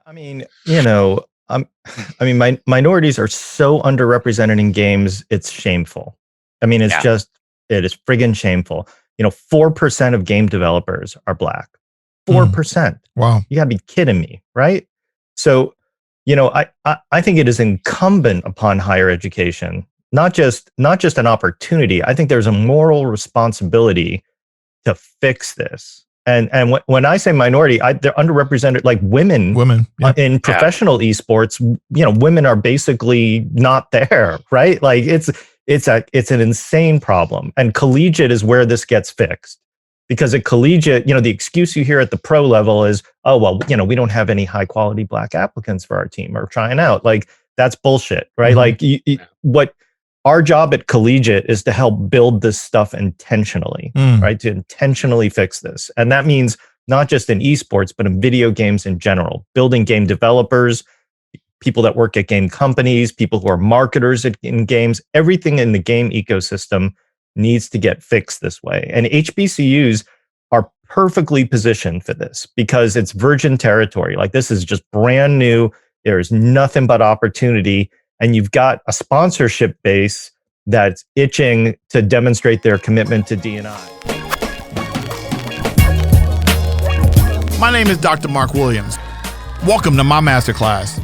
I mean, minorities are so underrepresented in games, it's shameful. I mean, Yeah. it is friggin' shameful. 4% of game developers are Black. 4%. Wow. You gotta be kidding me, right? So, I think it is incumbent upon higher education, not just an opportunity. I think there's a moral responsibility to fix this. And when I say minority, they're underrepresented, like women Yeah. in professional esports. Women are basically not there, right? Like it's an insane problem. And collegiate is where this gets fixed, because at collegiate, the excuse you hear at the pro level is, oh well, we don't have any high quality Black applicants for our team or trying out. Like that's bullshit, right? Mm-hmm. Like what our job at collegiate is to help build this stuff intentionally, right? To intentionally fix this. And that means not just in esports, but in video games in general, building game developers, people that work at game companies, people who are marketers in games. Everything in the game ecosystem needs to get fixed this way. And HBCUs are perfectly positioned for this because it's virgin territory. Like this is just brand new. There's nothing but opportunity. And you've got a sponsorship base that's itching to demonstrate their commitment to D&I. My name is Dr. Marc Williams. Welcome to my masterclass.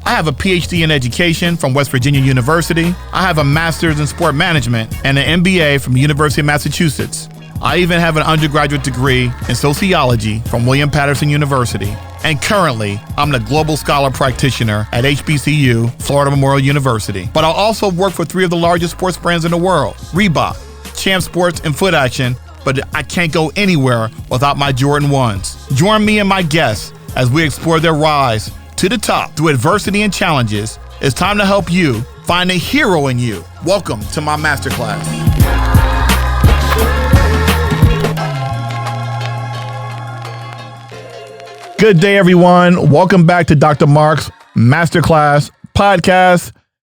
I have a Ph.D. in education from West Virginia University. I have a master's in sport management and an MBA from the University of Massachusetts. I even have an undergraduate degree in sociology from William Patterson University. And currently, I'm the Global Scholar Practitioner at HBCU, Florida Memorial University. But I also work for 3 of the largest sports brands in the world, Reebok, Champ Sports, and Foot Action, but I can't go anywhere without my Jordan 1s. Join me and my guests as we explore their rise to the top through adversity and challenges. It's time to help you find a hero in you. Welcome to my masterclass. Good day, everyone. Welcome back to Dr. Marc's Masterclass podcast.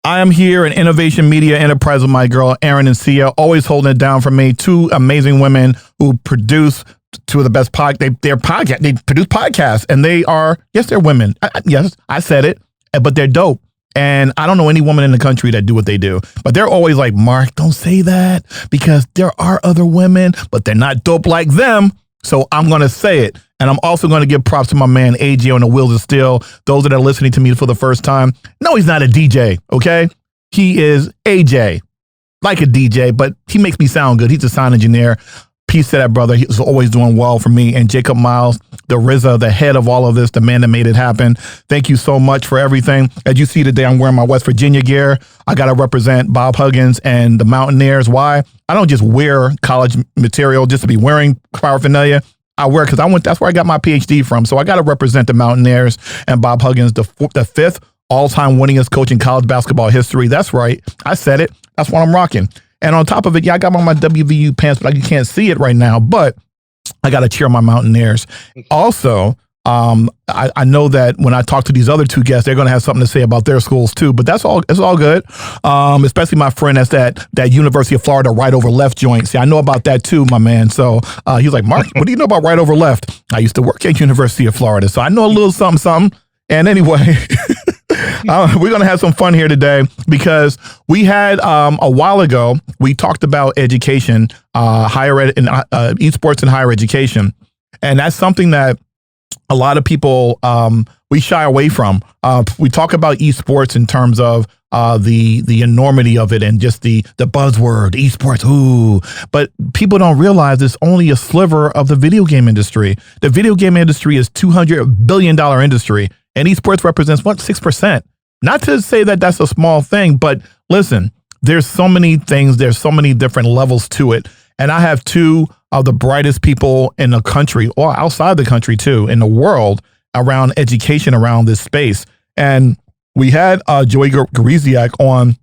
I am here in Innovation Media Enterprise with my girl, Erin and Sia, always holding it down for me. 2 amazing women who produce 2 of the best podcasts. They produce podcasts, and they are, yes, they're women. Yes, I said it, but they're dope. And I don't know any woman in the country that do what they do. But they're always like, Marc, don't say that, because there are other women, but they're not dope like them. So I'm going to say it. And I'm also going to give props to my man, AJ on the Wheels of Steel. Those that are listening to me for the first time, no, he's not a DJ, okay? He is AJ, like a DJ, but he makes me sound good. He's a sound engineer. Peace to that brother. He's always doing well for me. And Jacob Miles, the RZA, the head of all of this, the man that made it happen. Thank you so much for everything. As you see today, I'm wearing my West Virginia gear. I got to represent Bob Huggins and the Mountaineers. Why? I don't just wear college material just to be wearing paraphernalia. I wear because that's where I got my Ph.D. from. So I got to represent the Mountaineers and Bob Huggins, the 5th all-time winningest coach in college basketball history. That's right. I said it. That's what I'm rocking. And on top of it, I got on my WVU pants, but you can't see it right now. But I got to cheer my Mountaineers. Also, I know that when I talk to these other 2 guests, they're going to have something to say about their schools too. But that's all. It's all good. Especially my friend that's that University of Florida right over left joint. See, I know about that too, my man. So he's like, Marc, what do you know about right over left? I used to work at University of Florida, so I know a little something. And anyway. We're going to have some fun here today because we had a while ago, we talked about education, higher ed, and esports and higher education. And that's something that a lot of people, we shy away from. We talk about esports in terms of the enormity of it and just the buzzword, esports, ooh. But people don't realize it's only a sliver of the video game industry. The video game industry is $200 billion industry. And esports represents, 6%? Not to say that that's a small thing, but listen, there's so many things, there's so many different levels to it. And I have 2 of the brightest people in the country, or outside the country too, in the world, around education around this space. And we had Joey Gariziak on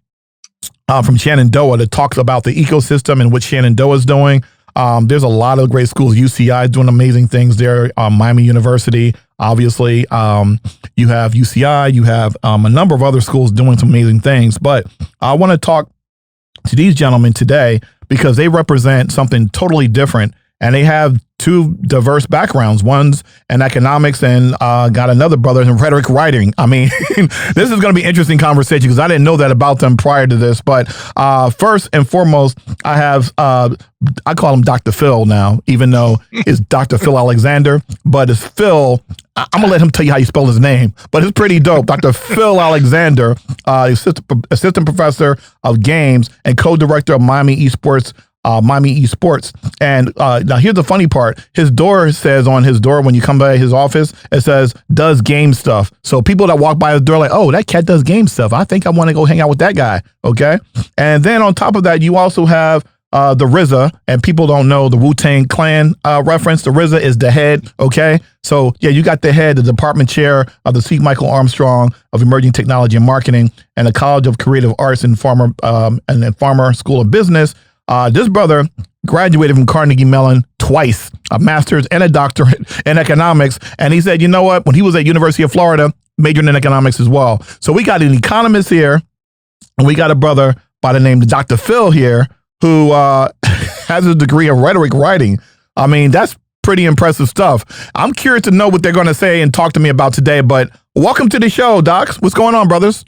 from Shenandoah that talks about the ecosystem and what Shenandoah is doing. There's a lot of great schools. UCI is doing amazing things there. Miami University, obviously. You have UCI. You have a number of other schools doing some amazing things. But I want to talk to these gentlemen today because they represent something totally different. and they have two diverse backgrounds. One's in economics and got another brother in rhetoric writing. I mean, this is going to be an interesting conversation because I didn't know that about them prior to this. But first and foremost, I have, I call him Dr. Phil now, even though it's Dr. Phil Alexander, but it's Phil. I'm going to let him tell you how you spell his name, but it's pretty dope. Dr. Phil Alexander, assistant professor of games and co-director of Miami Esports. And now here's the funny part. His door says on his door, when you come by his office, it says, does game stuff. So people that walk by his door like, oh, that cat does game stuff. I think I want to go hang out with that guy. Okay. And then on top of that, you also have the RZA, and people don't know the Wu-Tang Clan reference. The RZA is the head. Okay. So yeah, you got the head, the department chair of the C. Michael Armstrong of Emerging Technology and Marketing and the College of Creative Arts and Farmer School of Business. This brother graduated from Carnegie Mellon twice, a master's and a doctorate in economics. And he said, you know what? When he was at University of Florida, majored in economics as well. So we got an economist here, and we got a brother by the name of Dr. Phil here, who has a degree in rhetoric writing. I mean, that's pretty impressive stuff. I'm curious to know what they're going to say and talk to me about today. But welcome to the show, Docs. What's going on, brothers?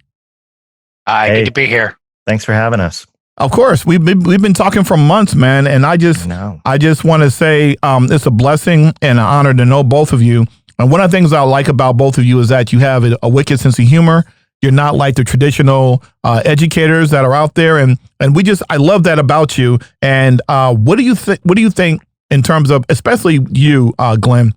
Hey, good to be here. Thanks for having us. Of course, we've been talking for months, man, and I just want to say it's a blessing and an honor to know both of you. And one of the things I like about both of you is that you have a wicked sense of humor. You're not like the traditional educators that are out there, and I love that about you. And what do you think? What do you think in terms of, especially you, Glenn,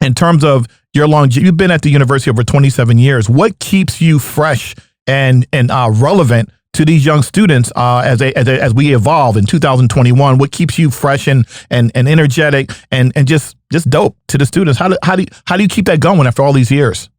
in terms of your longevity? You've been at the university over 27 years. What keeps you fresh and relevant to these young students as we evolve in 2021? What keeps you fresh and energetic and just dope to the students? How do you keep that going after all these years?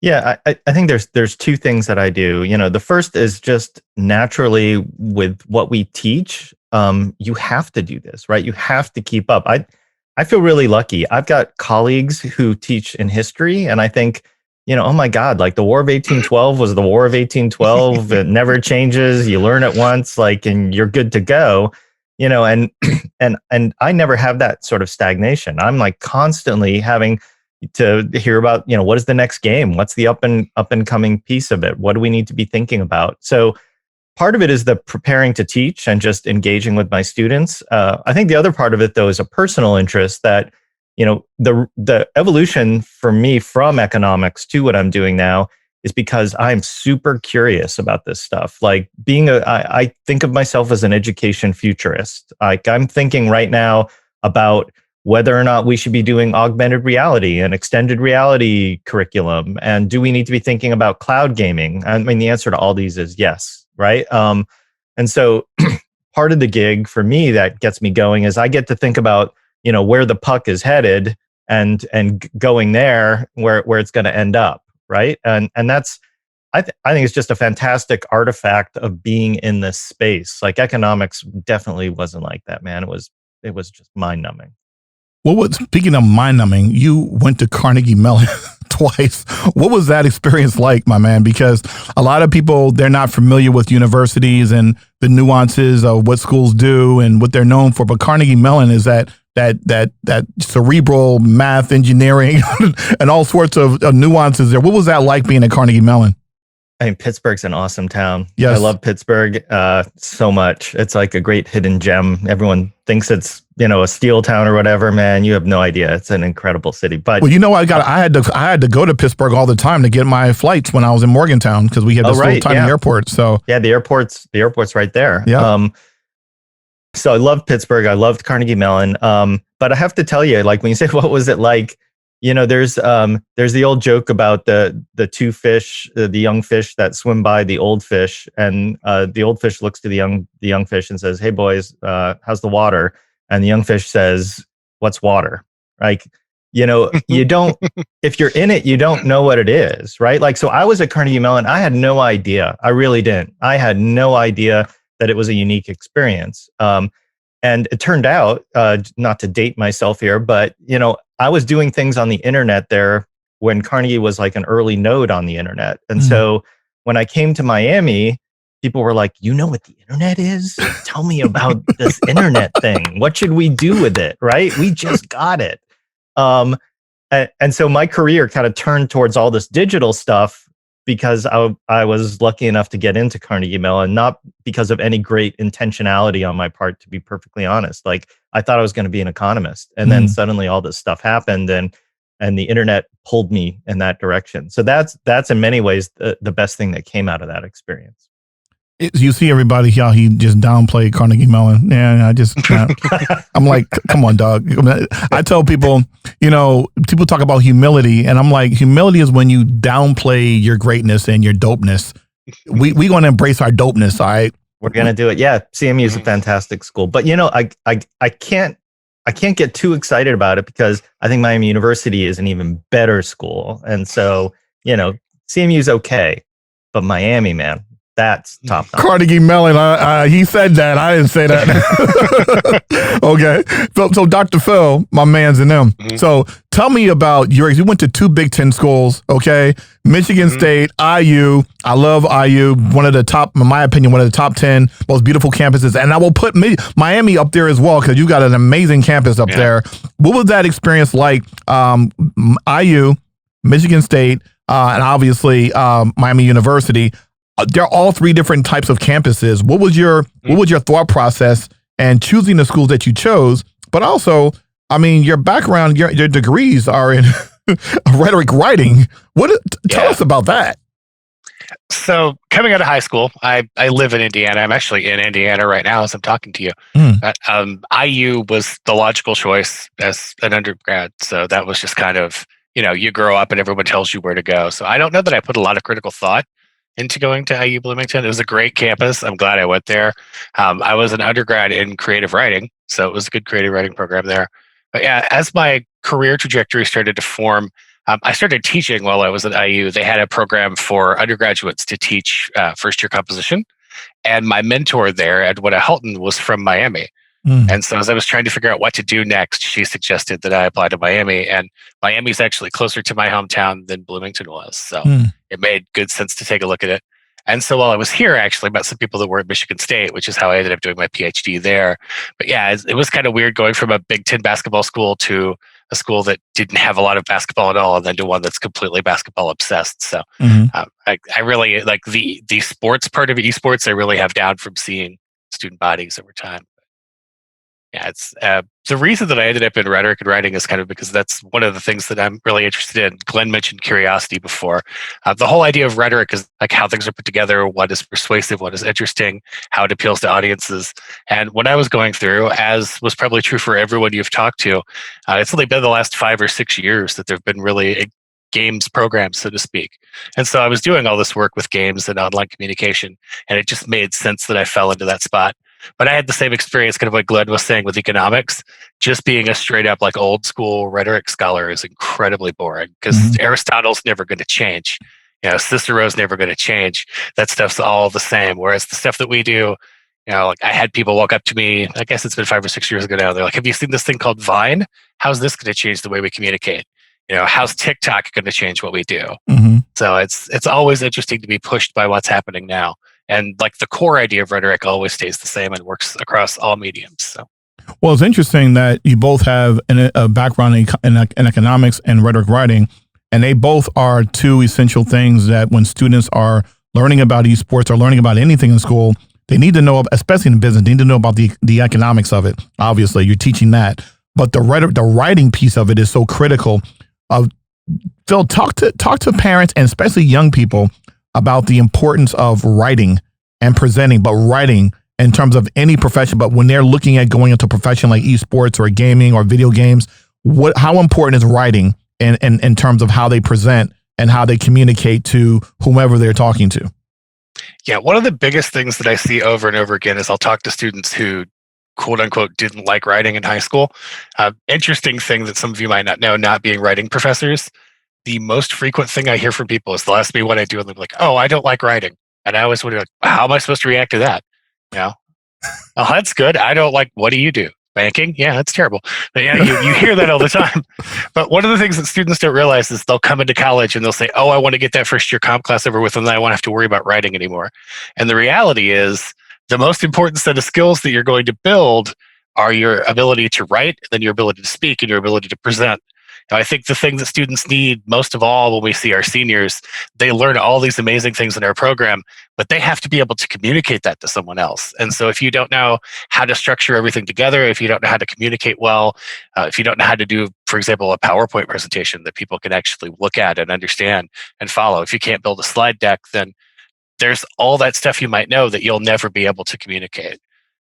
Yeah, I think there's two things that I do. You know, the first is just naturally with what we teach, you have to do this, right? You have to keep up. I feel really lucky. I've got colleagues who teach in history, and I think, you know, oh my God, like the War of 1812 was the War of 1812. It never changes. You learn it once, like, and you're good to go, you know, and I never have that sort of stagnation. I'm like constantly having to hear about, you know, what is the next game? What's the up and coming piece of it? What do we need to be thinking about? So part of it is the preparing to teach and just engaging with my students. I think the other part of it, though, is a personal interest that, you know, the evolution for me from economics to what I'm doing now is because I'm super curious about this stuff. Like I think of myself as an education futurist. Like I'm thinking right now about whether or not we should be doing augmented reality and extended reality curriculum. And do we need to be thinking about cloud gaming? I mean, the answer to all these is yes, right? And so part of the gig for me that gets me going is I get to think about, you know, where the puck is headed and going there where it's going to end up, right? And that's I think it's just a fantastic artifact of being in this space. Like economics definitely wasn't like that, man. It was just mind numbing. Well, speaking of mind numbing, you went to Carnegie Mellon twice. What was that experience like, my man? Because a lot of people, they're not familiar with universities and the nuances of what schools do and what they're known for. But Carnegie Mellon is that cerebral math, engineering, and all sorts of nuances there. What was that like being at Carnegie Mellon? I mean, Pittsburgh's an awesome town. Yes. I love Pittsburgh so much. It's like a great hidden gem. Everyone thinks it's, you know, a steel town or whatever. Man, you have no idea. It's an incredible city. But well, you know, I had to go to Pittsburgh all the time to get my flights when I was in Morgantown because we had this little tiny airport. So yeah, the airport's right there. Yeah. So I loved Pittsburgh. I loved Carnegie Mellon. But I have to tell you, like when you say what was it like, you know, there's the old joke about the two fish, the young fish that swim by the old fish, and the old fish looks to the young fish and says, "Hey boys, how's the water?" And the young fish says, "What's water?" Like, you know, you don't, if you're in it, you don't know what it is, right? Like, so I was at Carnegie Mellon. I had no idea. I really didn't. I had no idea that it was a unique experience. And it turned out, not to date myself here, but, you know, I was doing things on the internet there when Carnegie was like an early node on the internet. And so when I came to Miami, people were like, you know what the internet is? Tell me about this internet thing. What should we do with it? Right? We just got it. And so my career kind of turned towards all this digital stuff because I was lucky enough to get into Carnegie Mellon, not because of any great intentionality on my part, to be perfectly honest. Like, I thought I was going to be an economist, and then suddenly all this stuff happened, and the internet pulled me in that direction. So that's in many ways the best thing that came out of that experience. You see everybody how he just downplayed Carnegie Mellon. Yeah, I'm like, come on, dog. I tell people, people talk about humility, and I'm like, humility is when you downplay your greatness and your dopeness. We going to embrace our dopeness, all right? We're going to do it. Yeah, CMU is a fantastic school. But, I can't get too excited about it because I think Miami University is an even better school. And so, CMU is okay, but Miami, man, that's top notch. Carnegie Mellon, he said that. I didn't say that. Okay. So Dr. Phil, my man's in them. So tell me about you went to 2 Big Ten schools, okay? Michigan State, IU. I love IU. One of the top, in my opinion, one of the top 10 most beautiful campuses. And I will put Miami up there as well because you got an amazing campus up there. What was that experience like? IU, Michigan State, and obviously Miami University. They're all 3 different types of campuses. What was your thought process and choosing the schools that you chose? But also, your background, your degrees are in rhetoric writing. Tell us about that. So coming out of high school, I live in Indiana. I'm actually in Indiana right now as I'm talking to you. IU was the logical choice as an undergrad. So that was just kind of, you grow up and everyone tells you where to go. So I don't know that I put a lot of critical thought into going to IU Bloomington. It was a great campus. I'm glad I went there. I was an undergrad in creative writing, so it was a good creative writing program there. But yeah, as my career trajectory started to form, I started teaching while I was at IU. They had a program for undergraduates to teach first-year composition, and my mentor there, Edwina Helton, was from Miami. And so as I was trying to figure out what to do next, she suggested that I apply to Miami, and Miami's actually closer to my hometown than Bloomington was. So it made good sense to take a look at it. And so while I was here, I actually met some people that were at Michigan State, which is how I ended up doing my Ph.D. there. But yeah, it was kind of weird going from a Big Ten basketball school to a school that didn't have a lot of basketball at all, and then to one that's completely basketball obsessed. So I really like the sports part of esports. I really have down from seeing student bodies over time. Yeah, it's the reason that I ended up in rhetoric and writing is kind of because that's one of the things that I'm really interested in. Glenn mentioned curiosity before. The whole idea of rhetoric is like how things are put together, what is persuasive, what is interesting, how it appeals to audiences. And when I was going through, as was probably true for everyone you've talked to, it's only been the last 5 or 6 years that there have been really games programs, so to speak. And so I was doing all this work with games and online communication, and it just made sense that I fell into that spot. But I had the same experience, kind of like Glenn was saying with economics. Just being a straight up like old school rhetoric scholar is incredibly boring because Aristotle's never going to change. Cicero's never going to change. That stuff's all the same. Whereas the stuff that we do, like I had people walk up to me, I guess it's been 5 or 6 years ago now. They're like, have you seen this thing called Vine? How's this going to change the way we communicate? How's TikTok going to change what we do? So it's always interesting to be pushed by what's happening now. And like the core idea of rhetoric always stays the same and works across all mediums. So, well, it's interesting that you both have a background in economics and rhetoric writing, and they both are 2 essential things that when students are learning about esports or learning about anything in school, they need to know, especially in business, they need to know about the economics of it. Obviously, you're teaching that, but the writing piece of it is so critical. Phil, talk to parents and especially young people about the importance of writing and presenting, but writing in terms of any profession. But when they're looking at going into a profession like esports or gaming or video games, how important is writing in terms of how they present and how they communicate to whomever they're talking to? Yeah, one of the biggest things that I see over and over again is I'll talk to students who quote unquote didn't like writing in high school. Interesting thing that some of you might not know, not being writing professors, the most frequent thing I hear from people is they'll ask me what I do and they'll be like, oh, I don't like writing. And I always wonder, like, how am I supposed to react to that? Oh, that's good. I don't like, what do you do? Banking? Yeah, that's terrible. But yeah, you hear that all the time. But one of the things that students don't realize is they'll come into college and they'll say, oh, I want to get that first year comp class over with and then I won't have to worry about writing anymore. And the reality is the most important set of skills that you're going to build are your ability to write, and then your ability to speak, and your ability to present. Now, I think the thing that students need most of all when we see our seniors, they learn all these amazing things in our program, but they have to be able to communicate that to someone else. And so if you don't know how to structure everything together, if you don't know how to communicate well, if you don't know how to do, for example, a PowerPoint presentation that people can actually look at and understand and follow, if you can't build a slide deck, then there's all that stuff you might know that you'll never be able to communicate.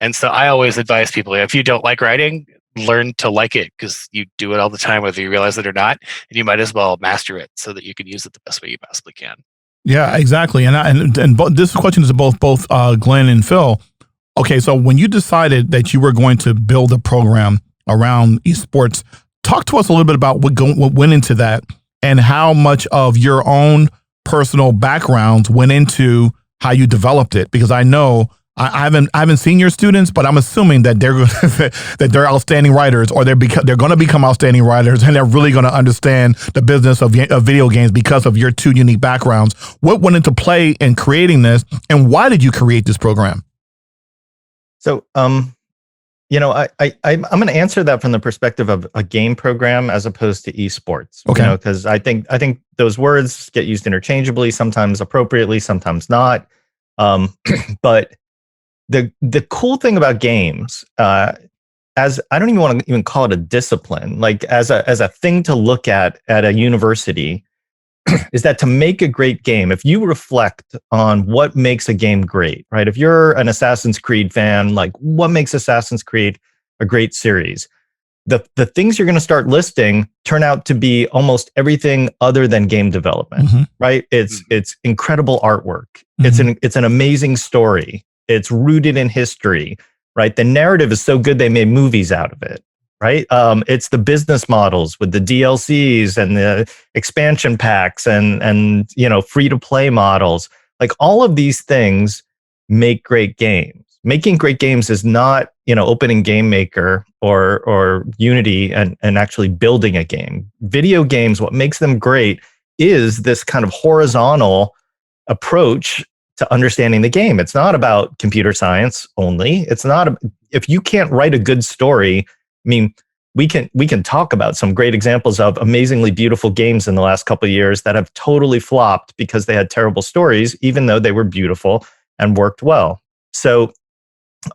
And so I always advise people, if you don't like writing, learn to like it because you do it all the time, whether you realize it or not, and you might as well master it so that you can use it the best way you possibly can. Yeah, exactly. And this question is both Glenn and Phil. Okay, so when you decided that you were going to build a program around esports, talk to us a little bit about what went into that and how much of your own personal backgrounds went into how you developed it. Because I know I haven't seen your students, but I'm assuming that they're outstanding writers, or they're going to become outstanding writers, and they're really going to understand the business of video games because of your two unique backgrounds. What went into play in creating this, and why did you create this program? So, I'm going to answer that from the perspective of a game program as opposed to esports. Okay. Because I think those words get used interchangeably, sometimes appropriately, sometimes not. But the cool thing about games, as I don't even want to even call it a discipline, like as a thing to look at a university, is that to make a great game, if you reflect on what makes a game great, right? If you're an Assassin's Creed fan, like what makes Assassin's Creed a great series? The things you're going to start listing turn out to be almost everything other than game development, right? It's incredible artwork. It's an amazing story. It's rooted in history, right? The narrative is so good they made movies out of it, right? It's the business models with the DLCs and the expansion packs and free to play models. Like all of these things make great games. Making great games is not, opening Game Maker or Unity and actually building a game. Video games, what makes them great is this kind of horizontal approach to understanding the game. It's not about computer science only. It's not, if you can't write a good story, I mean, we can talk about some great examples of amazingly beautiful games in the last couple of years that have totally flopped because they had terrible stories, even though they were beautiful and worked well. So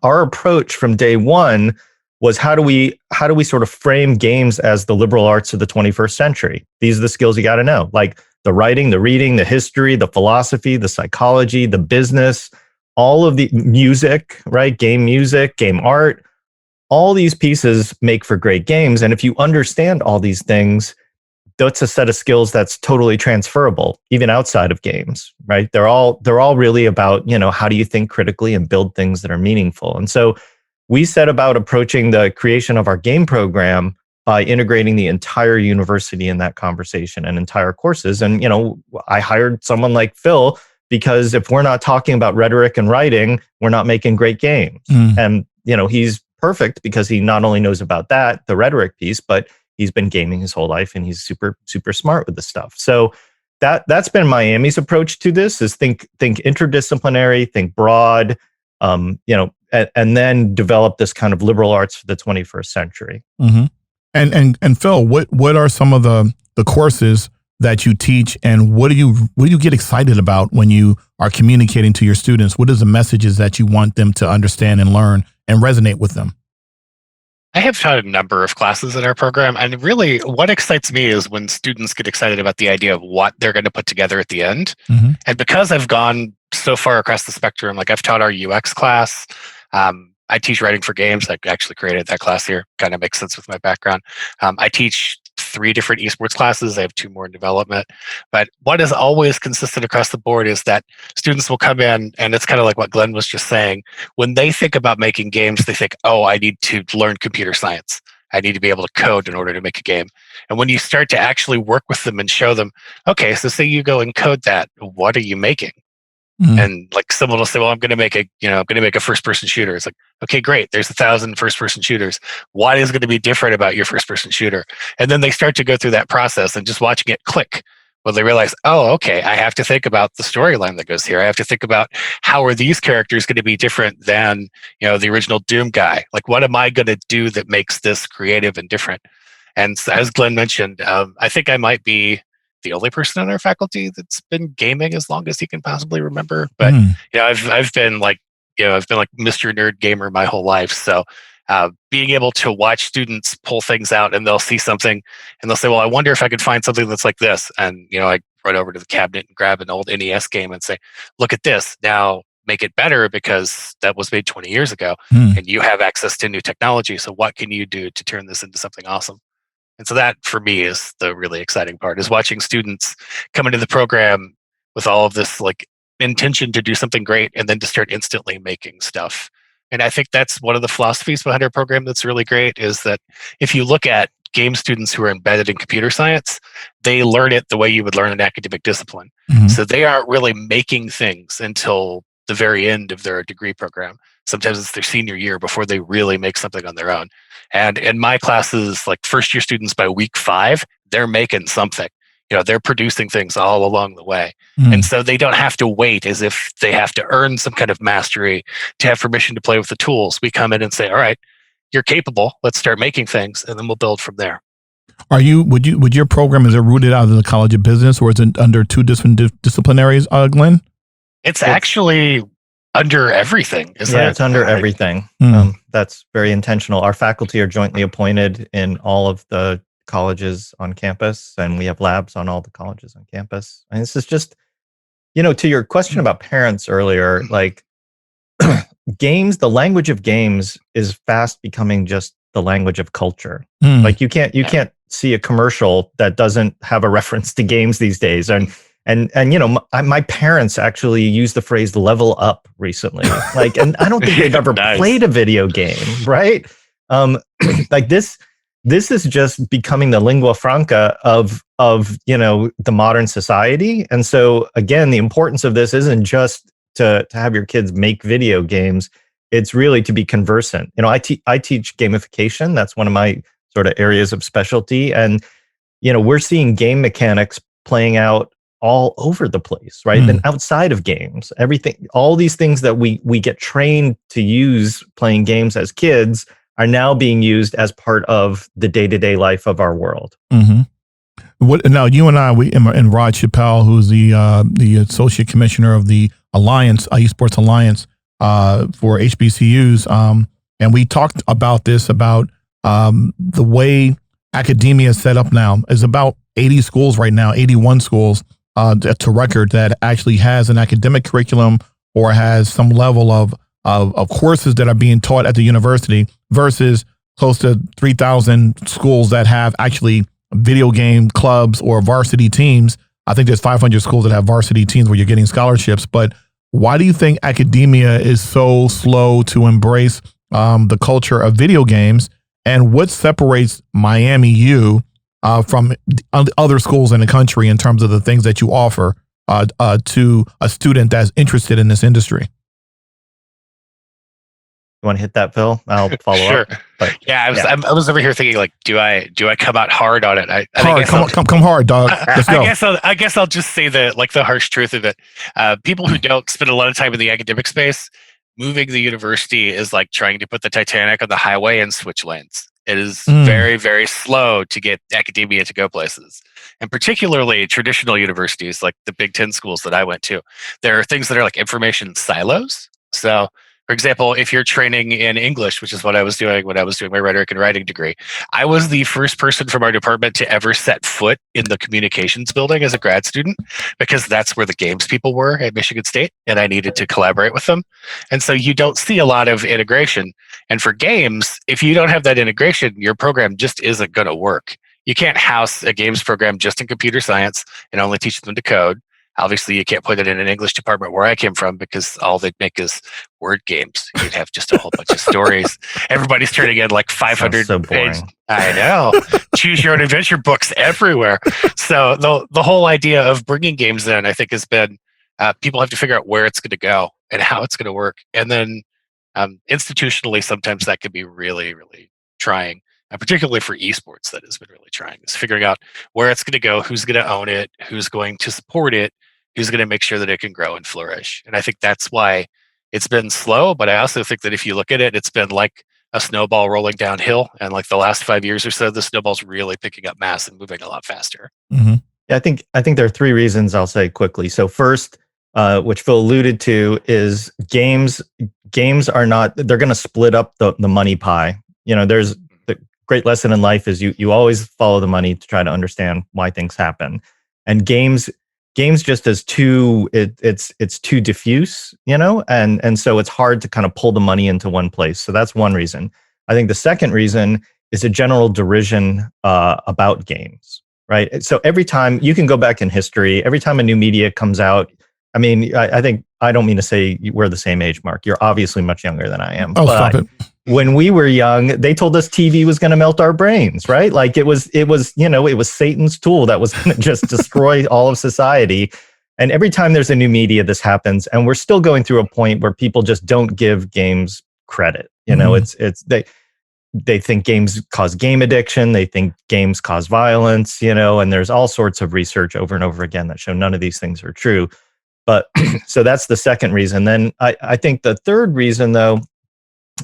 our approach from day one was how do we sort of frame games as the liberal arts of the 21st century? These are the skills you got to know, like the writing, the reading, the history, the philosophy, the psychology, the business, all of the music, right? Game music, game art, all these pieces make for great games. And if you understand all these things, that's a set of skills that's totally transferable, even outside of games, right? They're all really about, how do you think critically and build things that are meaningful? And so we set about approaching the creation of our game program by integrating the entire university in that conversation and entire courses. And, I hired someone like Phil because if we're not talking about rhetoric and writing, we're not making great games. And, he's perfect because he not only knows about that, the rhetoric piece, but he's been gaming his whole life and he's super, super smart with this stuff. So that's been Miami's approach to this is think interdisciplinary, think broad, and then develop this kind of liberal arts for the 21st century. And Phil, what are some of the courses that you teach, and what do you get excited about when you are communicating to your students? What is the messages that you want them to understand and learn and resonate with them? I have taught a number of classes in our program, and really what excites me is when students get excited about the idea of what they're going to put together at the end. And because I've gone so far across the spectrum, like I've taught our UX class, I teach writing for games. I actually created that class here. Kind of makes sense with my background. I teach 3 different esports classes. I have 2 more in development. But what is always consistent across the board is that students will come in, and it's kind of like what Glenn was just saying. When they think about making games, they think, oh, I need to learn computer science. I need to be able to code in order to make a game. And when you start to actually work with them and show them, okay, so say you go and code that, what are you making? And like someone will say, well, I'm going to make a first person shooter. It's like, okay, great. There's 1,000 first person shooters. What is going to be different about your first person shooter? And then they start to go through that process and just watching it click. Well, they realize, oh, okay, I have to think about the storyline that goes here. I have to think about how are these characters going to be different than, the original Doom guy? Like, what am I going to do that makes this creative and different? And so, as Glenn mentioned, I think I might be the only person on our faculty that's been gaming as long as he can possibly remember. But I've been like Mr. Nerd Gamer my whole life. So being able to watch students pull things out, and they'll see something and they'll say, well, I wonder if I could find something that's like this. And I run over to the cabinet and grab an old NES game and say, look at this. Now make it better because that was made 20 years ago and you have access to new technology. So what can you do to turn this into something awesome? And so that, for me, is the really exciting part, is watching students come into the program with all of this like intention to do something great and then to start instantly making stuff. And I think that's one of the philosophies behind our program that's really great, is that if you look at game students who are embedded in computer science, they learn it the way you would learn an academic discipline. So they aren't really making things until the very end of their degree program. Sometimes it's their senior year before they really make something on their own. And in my classes, like first year students, by week 5, they're making something. They're producing things all along the way. And so they don't have to wait as if they have to earn some kind of mastery to have permission to play with the tools. We come in and say, all right, you're capable. Let's start making things, and then we'll build from there. Would your program, is it rooted out of the College of Business, or is it under 2 different disciplinaries, Glenn? It's actually under everything. It's under everything. That's very intentional. Our faculty are jointly appointed in all of the colleges on campus, and we have labs on all the colleges on campus. And this is just, to your question about parents earlier, like games, the language of games is fast becoming just the language of culture. Like you can't see a commercial that doesn't have a reference to games these days. And my parents actually used the phrase "level up" recently. Like, and I don't think they've ever played a video game, right? Like this is just becoming the lingua franca of the modern society. And so again, the importance of this isn't just to have your kids make video games. It's really to be conversant. I teach gamification. That's one of my sort of areas of specialty. And we're seeing game mechanics playing out all over the place, right? Then outside of games, everything, all these things that we get trained to use playing games as kids are now being used as part of the day-to-day life of our world. Now, you and I, and Rod Chappelle, who's the associate commissioner of the Alliance, Esports Alliance for HBCUs, and we talked about this, about the way academia is set up now. Is about 80 schools right now, 81 schools to record, that actually has an academic curriculum or has some level of courses that are being taught at the university, versus close to 3,000 schools that have actually video game clubs or varsity teams. I think there's 500 schools that have varsity teams where you're getting scholarships. But why do you think academia is so slow to embrace the culture of video games? And what separates Miami U from other schools in the country in terms of the things that you offer to a student that's interested in this industry? You want to hit that, Phil? I'll follow sure. up. But, I was over here thinking, like, do I come out hard on it? Come hard, dog. Let's go. I guess I'll just say the harsh truth of it. People who don't spend a lot of time in the academic space, moving the university is like trying to put the Titanic on the highway and switch lanes. It is very, very slow to get academia to go places. And particularly traditional universities, like the Big Ten schools that I went to, there are things that are like information silos. So, for example, if you're training in English, which is what I was doing when I was doing my rhetoric and writing degree, I was the first person from our department to ever set foot in the communications building as a grad student, because that's where the games people were at Michigan State, and I needed to collaborate with them. And so you don't see a lot of integration. And for games, if you don't have that integration, your program just isn't going to work. You can't house a games program just in computer science and only teach them to code. Obviously, you can't put it in an English department where I came from, because all they'd make is word games. You'd have just a whole bunch of stories. Everybody's turning in like 500 pages. I know. Choose your own adventure books everywhere. So the whole idea of bringing games in, I think, has been people have to figure out where it's going to go and how it's going to work. And then institutionally, sometimes that can be really, really trying. Particularly for esports, that has been really trying, is figuring out where it's going to go, who's going to own it, who's going to support it, who's going to make sure that it can grow and flourish. And I think that's why it's been slow, but I also think that if you look at it, it's been like a snowball rolling downhill. And like the last 5 years or so, the snowball's really picking up mass and moving a lot faster. Yeah, I think there are three reasons I'll say quickly. So first, which Phil alluded to, is games are not, they're going to split up the money pie. There's the great lesson in life is you always follow the money to try to understand why things happen. And games just as it's too diffuse, and so it's hard to kind of pull the money into one place. So that's one reason. I think the second reason is a general derision about games, right? So every time, you can go back in history, every time a new media comes out, I mean, I think, I don't mean to say we're the same age, Marc. You're obviously much younger than I am. Oh, stop it. When we were young, they told us TV was going to melt our brains, right? Like it was Satan's tool that was going to just destroy all of society. And every time there's a new media, this happens. And we're still going through a point where people just don't give games credit. They think games cause game addiction. They think games cause violence, and there's all sorts of research over and over again that show none of these things are true. But so that's the second reason. Then I think the third reason, though,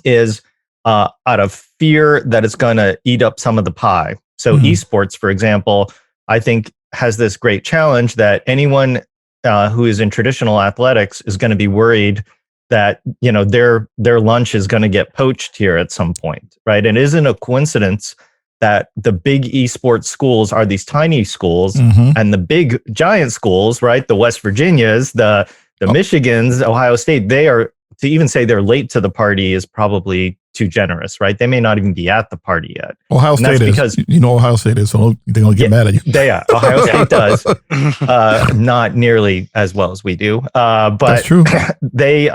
is out of fear that it's going to eat up some of the pie. So esports, for example, I think has this great challenge that anyone who is in traditional athletics is going to be worried that their lunch is going to get poached here at some point, right? And it isn't a coincidence that the big esports schools are these tiny schools, and the big giant schools, right? The West Virginias, the Michigans, Ohio State, they are, to even say they're late to the party is probably too generous, right? They may not even be at the party yet. Ohio State is, because Ohio State is, so they're going to get mad at you. Ohio State does, not nearly as well as we do. But that's true. They,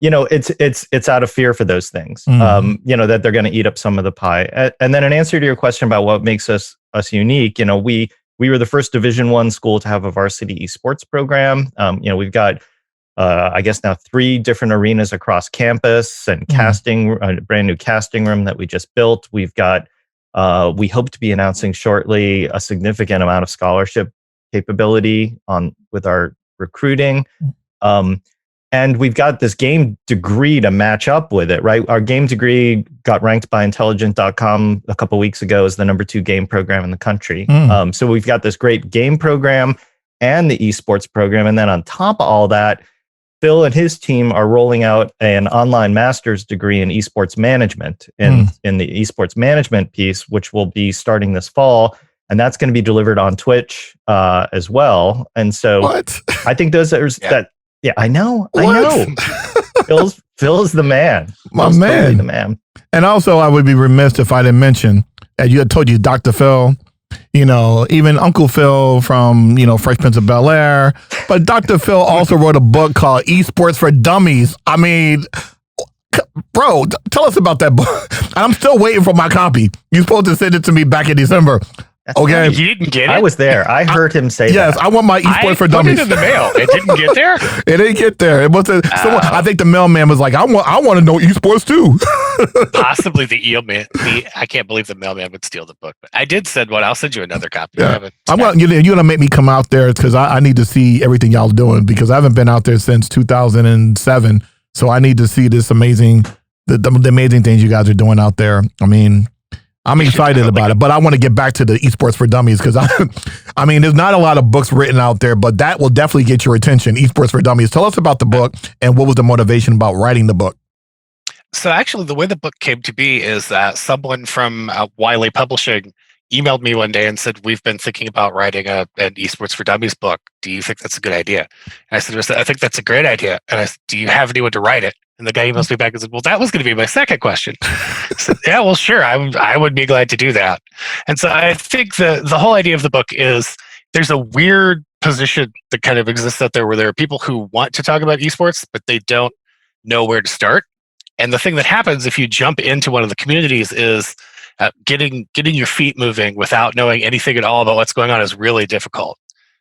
it's out of fear for those things, that they're going to eat up some of the pie. And then in answer to your question about what makes us unique, we were the first Division I school to have a varsity esports program. We've got, I guess now 3 different arenas across campus and a brand new casting room that we just built. We've got, we hope to be announcing shortly a significant amount of scholarship capability with our recruiting. And we've got this game degree to match up with it, right? Our game degree got ranked by Intelligent.com a couple of weeks ago as the #2 game program in the country. So we've got this great game program and the esports program. And then on top of all that, Phil and his team are rolling out an online master's degree in esports management in the esports management piece, which will be starting this fall. And that's going to be delivered on Twitch as well. And so I think those are that. Yeah, I know. Phil's the man. My man. Totally the man. And also, I would be remiss if I didn't mention, as you had told you, Dr. Phil, even Uncle Phil from, Fresh Prince of Bel-Air. But Dr. Phil also wrote a book called Esports for Dummies. I mean, bro, tell us about that book. I'm still waiting for my copy. You're supposed to send it to me back in December. Okay. You didn't get it? I was there. I heard him say yes, that. I want my Esports for Dummies. I put it in the mail. It didn't get there? It didn't get there. It was someone, I think the mailman was like, I want to know esports too. Possibly the mailman. I can't believe the mailman would steal the book. But I did send one. I'll send you another copy. Yeah. You're going to make me come out there because I need to see everything y'all doing because I haven't been out there since 2007. So I need to see this amazing, the amazing things you guys are doing out there. I mean, I'm excited about it, but I want to get back to the Esports for Dummies because I mean, there's not a lot of books written out there, but that will definitely get your attention. Esports for Dummies. Tell us about the book and what was the motivation about writing the book? So actually, the way the book came to be is that someone from Wiley Publishing emailed me one day and said, "We've been thinking about writing an Esports for Dummies book. Do you think that's a good idea?" And I said, "I think that's a great idea." And I said, "Do you have anyone to write it?" And the guy emails me back and said, "Well, that was going to be my second question." I said, "Yeah, well, sure. I would be glad to do that." And so I think the whole idea of the book is there's a weird position that kind of exists out there where there are people who want to talk about esports, but they don't know where to start. And the thing that happens if you jump into one of the communities is getting your feet moving without knowing anything at all about what's going on is really difficult.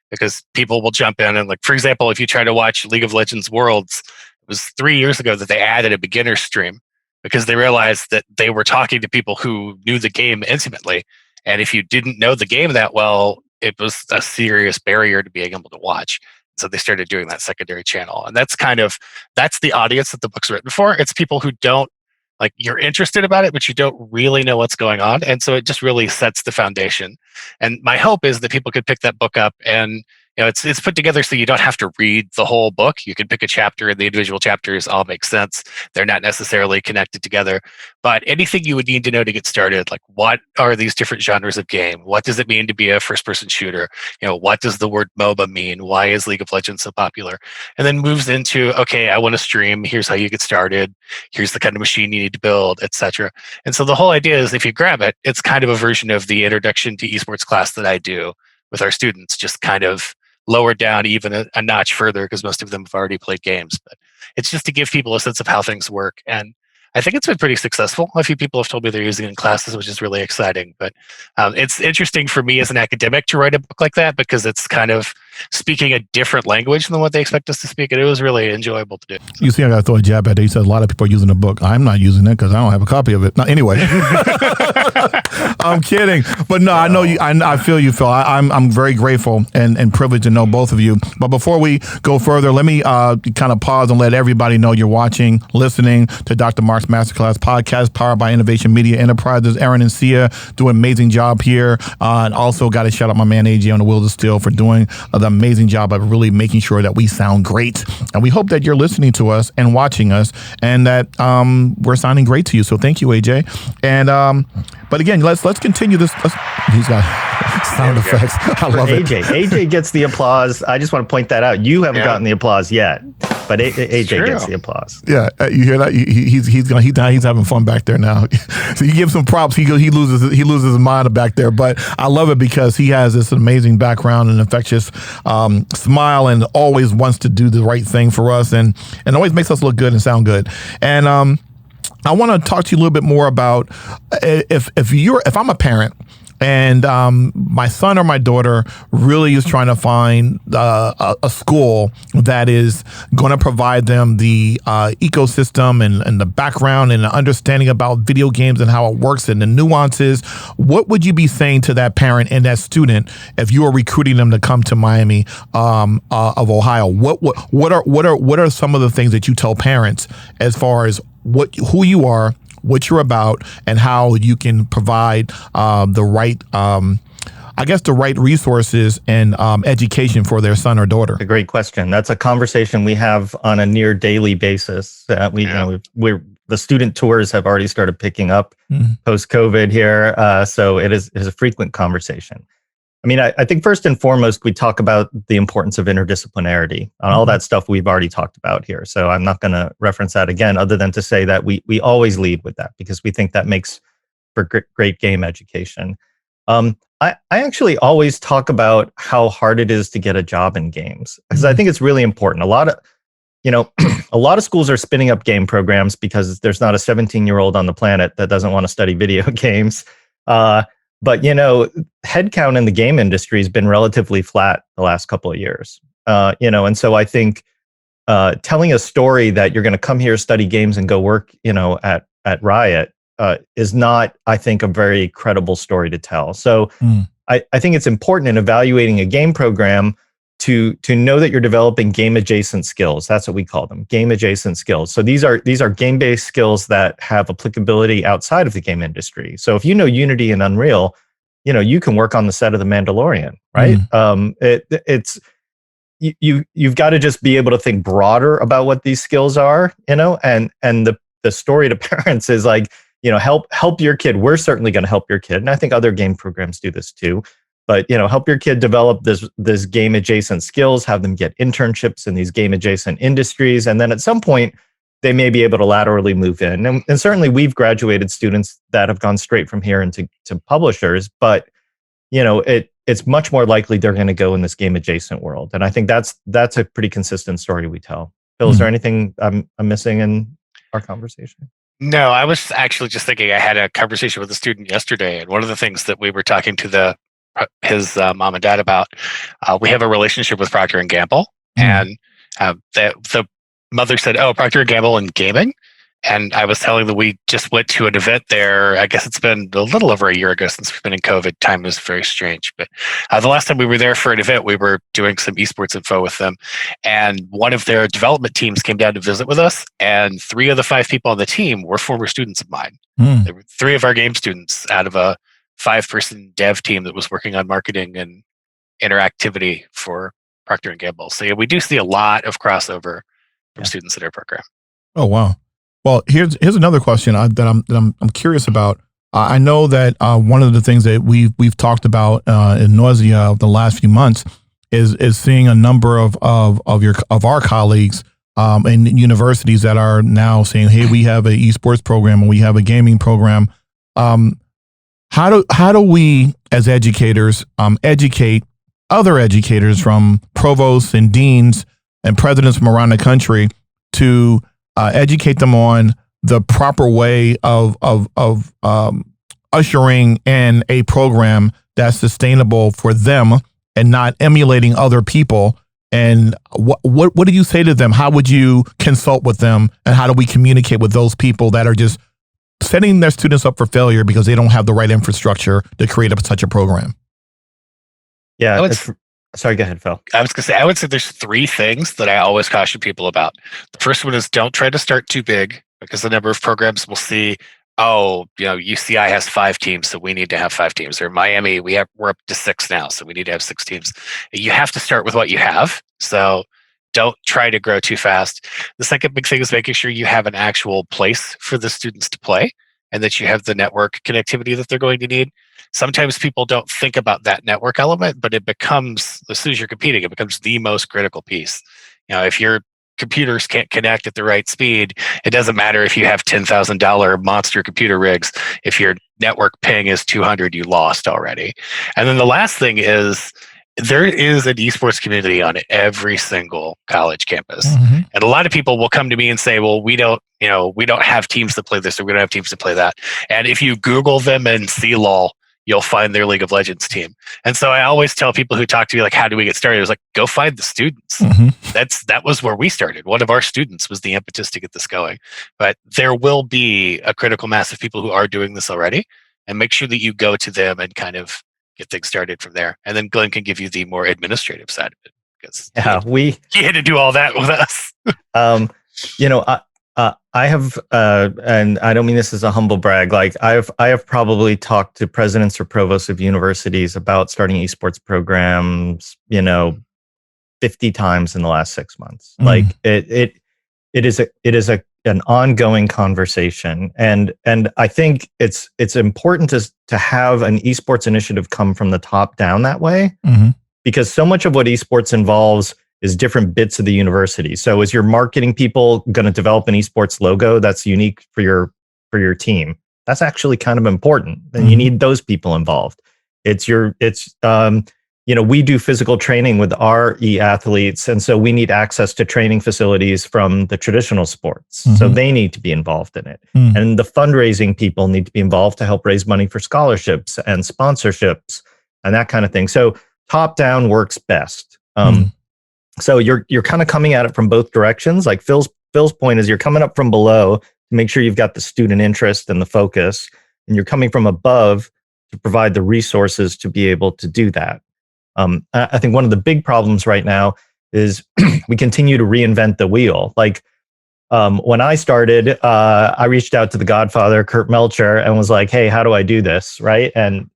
because people will jump in and, like, for example, if you try to watch League of Legends Worlds, it was 3 years ago that they added a beginner stream because they realized that they were talking to people who knew the game intimately. And if you didn't know the game that well, it was a serious barrier to being able to watch. So they started doing that secondary channel. And that's the audience that the book's written for. It's people who don't, like, you're interested about it, but you don't really know what's going on. And so it just really sets the foundation. And my hope is that people could pick that book up, and it's put together so you don't have to read the whole book. You can pick a chapter, and the individual chapters all make sense. They're not necessarily connected together. But anything you would need to know to get started, like, what are these different genres of game? What does it mean to be a first-person shooter? What does the word MOBA mean? Why is League of Legends so popular? And then moves into, okay, I want to stream. Here's how you get started. Here's the kind of machine you need to build, etc. And so the whole idea is, if you grab it, it's kind of a version of the introduction to esports class that I do with our students, just kind of lowered down even a notch further, because most of them have already played games. But it's just to give people a sense of how things work. And I think it's been pretty successful. A few people have told me they're using it in classes, which is really exciting. But it's interesting for me as an academic to write a book like that, because it's kind of speaking a different language than what they expect us to speak. And it was really enjoyable to do. You see, I got to throw a jab at it. You said a lot of people are using the book. I'm not using it because I don't have a copy of it. No, anyway, I'm kidding. But no, I know you. I feel you, Phil. I'm very grateful and privileged to know both of you. But before we go further, let me kind of pause and let everybody know you're watching, listening to Dr. Marc's Masterclass podcast, powered by Innovation Media Enterprises. Aaron and Sia do an amazing job here. And also got to shout out my man AJ on the Wheels of Steel for doing the amazing job of really making sure that we sound great. And we hope that you're listening to us and watching us, and that we're sounding great to you. So thank you, AJ. And but again, let's continue this. He's got sound effects. I love it. AJ gets the applause. I just want to point that out. You haven't gotten the applause yet, but AJ gets the applause. Yeah, you hear that? He's having fun back there now. So you give some props. He loses his mind back there. But I love it because he has this amazing background and infectious smile, and always wants to do the right thing for us, and always makes us look good and sound good. And I want to talk to you a little bit more about if I'm a parent and my son or my daughter really is trying to find a school that is going to provide them the ecosystem and the background and the understanding about video games and how it works and the nuances. What would you be saying to that parent and that student if you are recruiting them to come to Miami of Ohio? What are some of the things that you tell parents as far as who you are, what you're about, and how you can provide the right resources and education for their son or daughter? A great question. That's a conversation we have on a near daily basis. The student tours have already started picking up post-COVID here, so it is a frequent conversation. I mean, I think first and foremost, we talk about the importance of interdisciplinarity. All that stuff we've already talked about here. So I'm not going to reference that again, other than to say that we always lead with that, because we think that makes for great game education. I actually always talk about how hard it is to get a job in games, because I think it's really important. A lot of schools are spinning up game programs because there's not a 17-year-old on the planet that doesn't want to study video games. But, headcount in the game industry has been relatively flat the last couple of years. And so I think telling a story that you're going to come here, study games, and go work, at Riot is not, I think, a very credible story to tell. So I think it's important in evaluating a game program to know that you're developing game adjacent skills. That's what we call them, game adjacent skills. So these are game-based skills that have applicability outside of the game industry. So if you know Unity and Unreal, you can work on the set of The Mandalorian, right? You've got to just be able to think broader about what these skills are, and the story to parents is like, help your kid. We're certainly going to help your kid, and I think other game programs do this too. But help your kid develop this game adjacent skills, have them get internships in these game adjacent industries, and then at some point they may be able to laterally move in. And certainly we've graduated students that have gone straight from here into publishers, but it's much more likely they're going to go in this game adjacent world. And I think that's a pretty consistent story we tell. Phil, is there anything I'm missing in our conversation? No, I was actually just thinking, I had a conversation with a student yesterday, and one of the things that we were talking to the his mom and dad about. We have a relationship with Procter and Gamble, and the mother said, "Oh, Procter and Gamble and gaming." And I was telling them we just went to an event there. I guess it's been a little over a year ago since we've been in COVID. Time is very strange. But the last time we were there for an event, we were doing some esports info with them. And one of their development teams came down to visit with us. And 3 of the 5 people on the team were former students of mine. They were 3 of our game students out of a 5-person dev team that was working on marketing and interactivity for Procter and Gamble. So yeah, we do see a lot of crossover from students in our program. Oh, wow. Well, here's another question that I'm curious about. I know that one of the things that we've talked about in nausea the last few months is seeing a number of our colleagues in universities that are now saying, "Hey, we have an esports program and we have a gaming program." How do we as educators educate other educators from provosts and deans and presidents from around the country to educate them on the proper way of ushering in a program that's sustainable for them and not emulating other people? And what do you say to them? How would you consult with them? And how do we communicate with those people that are just setting their students up for failure because they don't have the right infrastructure to create such a program? Yeah. Sorry, go ahead, Phil. I was going to say, I would say there's 3 things that I always caution people about. The first one is don't try to start too big, because the number of programs will see, oh, UCI has 5 teams, so we need to have 5 teams. Or Miami, we're up to 6 now, so we need to have 6 teams. You have to start with what you have. So don't try to grow too fast. The second big thing is making sure you have an actual place for the students to play and that you have the network connectivity that they're going to need. Sometimes people don't think about that network element, but it becomes, as soon as you're competing, it becomes the most critical piece. If your computers can't connect at the right speed, it doesn't matter if you have $10,000 monster computer rigs. If your network ping is 200, you lost already. And then the last thing is, there is an esports community on every single college campus. And a lot of people will come to me and say, well, we don't have teams that play this, or we don't have teams that play that. And if you Google them and see LOL, you'll find their League of Legends team. And so I always tell people who talk to me, like, how do we get started? I was like, go find the students. That was where we started. One of our students was the impetus to get this going. But there will be a critical mass of people who are doing this already, and make sure that you go to them and kind of get things started from there. And then Glenn can give you the more administrative side of it, because he had to do all that with us. I have, and I don't mean this as a humble brag, like I have probably talked to presidents or provosts of universities about starting esports programs, 50 times in the last 6 months. Like it is an ongoing conversation, and I think it's important to have an esports initiative come from the top down that way, because so much of what esports involves is different bits of the university. So is your marketing people going to develop an esports logo that's unique for your team? That's actually kind of important. And you need those people involved. We do physical training with our e-athletes. And so we need access to training facilities from the traditional sports. So they need to be involved in it. And the fundraising people need to be involved to help raise money for scholarships and sponsorships and that kind of thing. So top down works best. So you're kind of coming at it from both directions. Like Phil's point is, you're coming up from below to make sure you've got the student interest and the focus, and you're coming from above to provide the resources to be able to do that. I think one of the big problems right now is we continue to reinvent the wheel. Like when I started, I reached out to the Godfather, Kurt Melcher, and was like, "Hey, how do I do this?" Right? And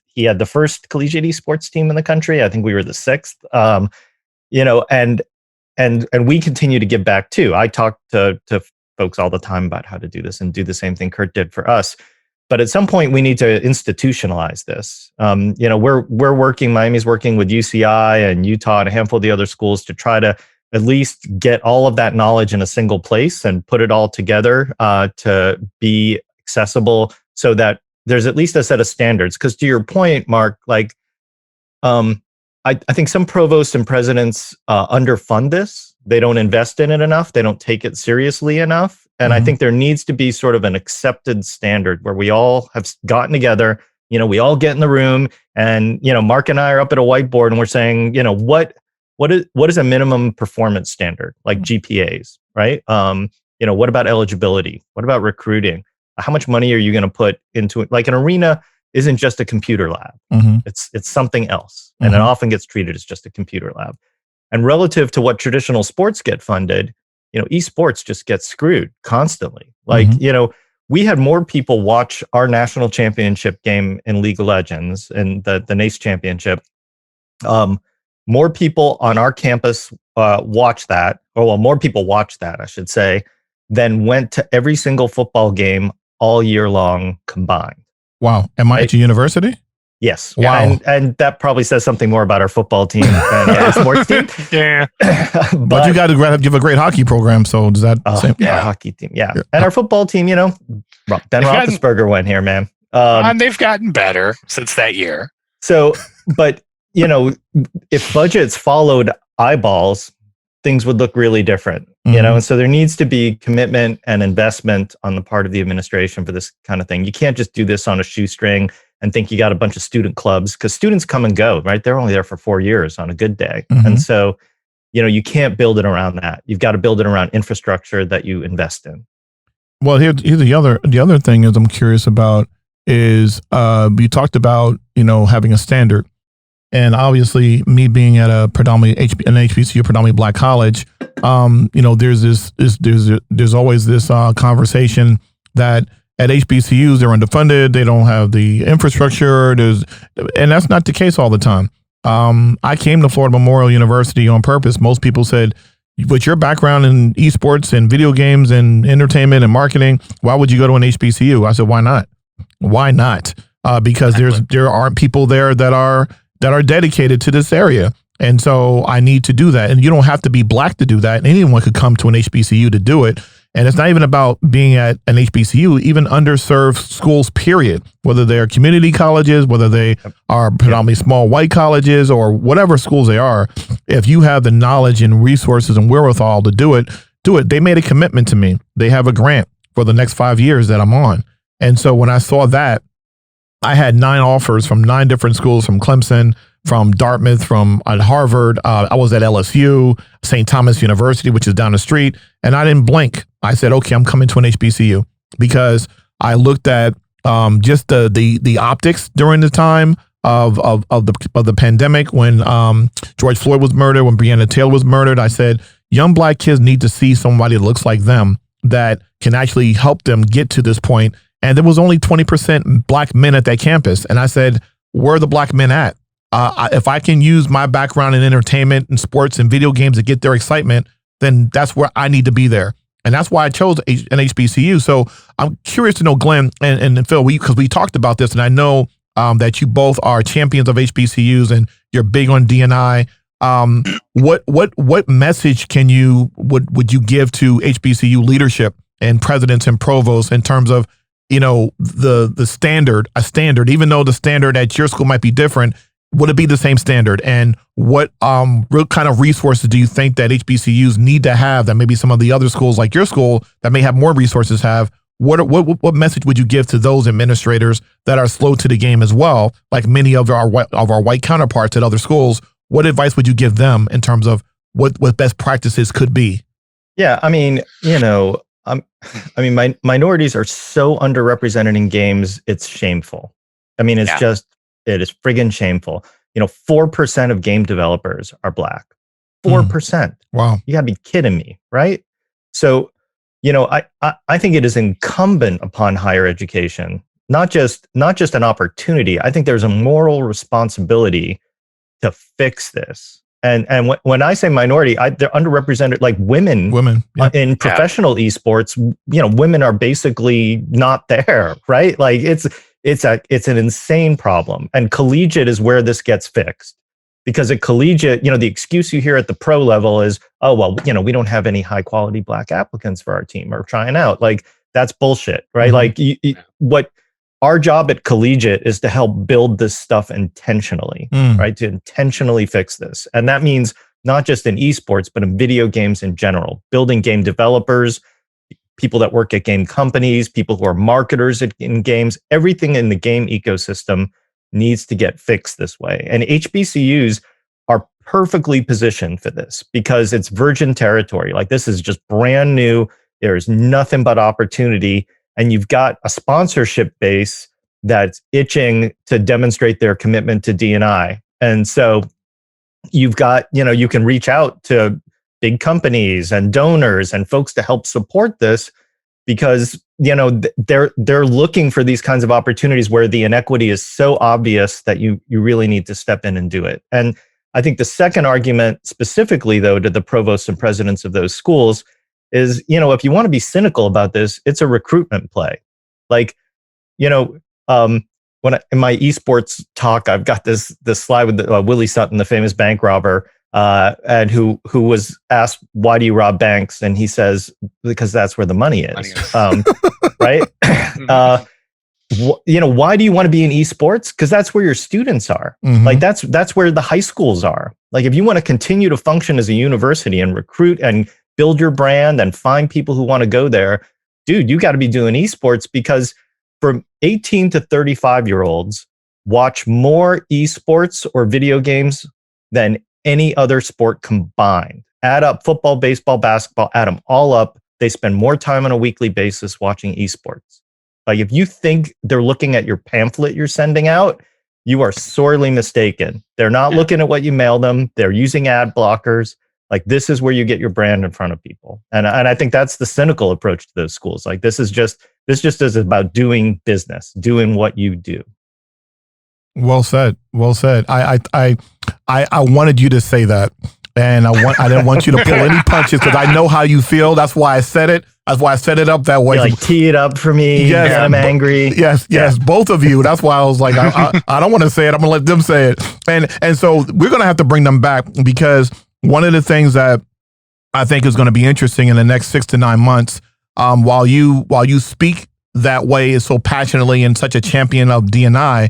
he had the first collegiate esports team in the country. I think we were the 6th. And we continue to give back too. I talk to folks all the time about how to do this and do the same thing Kurt did for us. But at some point, we need to institutionalize this. We're working. Miami's working with UCI and Utah and a handful of the other schools to try to at least get all of that knowledge in a single place and put it all together to be accessible, so that there's at least a set of standards. Because to your point, Marc, like I think some provosts and presidents underfund this. They don't invest in it enough. They don't take it seriously enough. And I think there needs to be sort of an accepted standard where we all have gotten together we all get in the room and, Marc and I are up at a whiteboard and we're saying, what is a minimum performance standard, like GPAs, right? What about eligibility? What about recruiting? How much money are you going to put into it? Like an arena isn't just a computer lab. It's something else. And it often gets treated as just a computer lab. And relative to what traditional sports get funded, esports just gets screwed constantly. Like, we had more people watch our national championship game in League of Legends and the NACE championship. More people on our campus watch that, more people watched that, I should say, than went to every single football game all year long combined. Wow. Am I at your university? Yes. Wow. And that probably says something more about our football team than our sports team. Yeah. but you got to give a great hockey program. So does that say? Yeah, hockey team. Yeah. And our football team, Ben Roethlisberger went here, man. And they've gotten better since that year. So, but, if budgets followed eyeballs, things would look really different, and so there needs to be commitment and investment on the part of the administration for this kind of thing. You can't just do this on a shoestring and think you got a bunch of student clubs, because students come and go, right? They're only there for 4 years on a good day. And so, you can't build it around that. You've got to build it around infrastructure that you invest in. Well, here's the other thing is I'm curious about is you talked about, having a standard. And obviously, me being at a predominantly an HBCU, predominantly Black college, there's always this conversation that at HBCUs they're underfunded, they don't have the infrastructure. And that's not the case all the time. I came to Florida Memorial University on purpose. Most people said, with your background in esports and video games and entertainment and marketing, why would you go to an HBCU? I said, why not? Why not? Because there aren't people there that are dedicated to this area. And so I need to do that. And you don't have to be Black to do that. Anyone could come to an HBCU to do it. And it's not even about being at an HBCU, even underserved schools, period, whether they're community colleges, whether they are predominantly small white colleges or whatever schools they are. If you have the knowledge and resources and wherewithal to do it, do it. They made a commitment to me. They have a grant for the next 5 years that I'm on. And so when I saw that, I had 9 offers from 9 different schools, from Clemson, from Dartmouth, from Harvard. I was at LSU, St. Thomas University, which is down the street. And I didn't blink. I said, okay, I'm coming to an HBCU, because I looked at just the optics during the time of the pandemic, when George Floyd was murdered, when Breonna Taylor was murdered. I said, young Black kids need to see somebody that looks like them that can actually help them get to this point. And there was only 20% Black men at that campus. And I said, where are the Black men at? If I can use my background in entertainment and sports and video games to get their excitement, then that's where I need to be there. And that's why I chose an HBCU. So I'm curious to know, Glenn and Phil, because we talked about this, and I know that you both are champions of HBCUs and you're big on D&I. What message would you give to HBCU leadership and presidents and provosts in terms of, the standard, even though the standard at your school might be different, would it be the same standard? And what real kind of resources do you think that HBCUs need to have that maybe some of the other schools like your school that may have more resources have? What message would you give to those administrators that are slow to the game as well, like many of our white counterparts at other schools? What advice would you give them in terms of what best practices could be? Yeah, minorities are so underrepresented in games, it's shameful. It is friggin' shameful. 4% of game developers are Black. 4%. Wow. You gotta be kidding me, right? So, I think it is incumbent upon higher education, not just an opportunity. I think there's a moral responsibility to fix this. And when I say minority, they're underrepresented, like women in professional esports. Women are basically not there, right? Like it's an insane problem. And collegiate is where this gets fixed, because at collegiate, the excuse you hear at the pro level is, oh, well, we don't have any high quality Black applicants for our team or trying out. Like, that's bullshit, right? Like what our job at collegiate is to help build this stuff intentionally, right? To intentionally fix this. And that means not just in esports, but in video games in general, building game developers, people that work at game companies, people who are marketers in games. Everything in the game ecosystem needs to get fixed this way. And HBCUs are perfectly positioned for this because it's virgin territory. Like, this is just brand new. There's nothing but opportunity. And you've got a sponsorship base that's itching to demonstrate their commitment to D&I. And so you've got, you can reach out to big companies and donors and folks to help support this because, they're looking for these kinds of opportunities where the inequity is so obvious that you really need to step in and do it. And I think the second argument specifically, though, to the provosts and presidents of those schools is, if you want to be cynical about this, it's a recruitment play. Like, in my esports talk, I've got this slide with Willie Sutton, the famous bank robber, and who was asked, "Why do you rob banks?" And he says, "Because that's where the money is." Right? Why do you want to be in esports? Because that's where your students are. Mm-hmm. Like, that's where the high schools are. Like, if you want to continue to function as a university and recruit and build your brand and find people who want to go there, dude, you got to be doing esports, because from 18 to 35-year-olds watch more esports or video games than any other sport combined. Add up football, baseball, basketball, add them all up. They spend more time on a weekly basis watching esports. Like, if you think they're looking at your pamphlet you're sending out, you are sorely mistaken. They're not looking at what you mail them. They're using ad blockers. Like, this is where you get your brand in front of people. And I think that's the cynical approach to those schools. Like, this just is about doing business, doing what you do. Well said. Well said. I wanted you to say that, and I didn't want you to pull any punches because I know how you feel. That's why I said it. That's why I set it up that way. You tee it up for me. Yes, I'm angry. Yes, both of you. That's why I was like, I don't want to say it. I'm gonna let them say it. And so we're gonna have to bring them back, because one of the things that I think is going to be interesting in the next 6 to 9 months, while you speak that way so passionately and such a champion of D&I,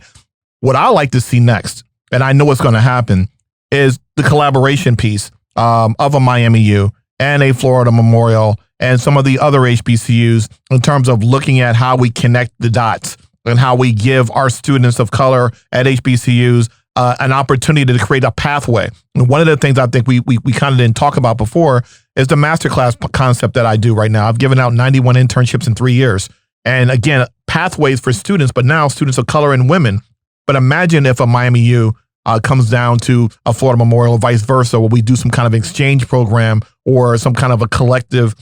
what I like to see next, and I know what's going to happen, is the collaboration piece of a Miami U and a Florida Memorial and some of the other HBCUs, in terms of looking at how we connect the dots and how we give our students of color at HBCUs an opportunity to create a pathway. And one of the things I think we kind of didn't talk about before is the masterclass concept that I do right now. I've given out 91 internships in 3 years. And again, pathways for students, but now students of color and women. But imagine if a Miami U comes down to a Florida Memorial or vice versa, where we do some kind of exchange program or some kind of a collective,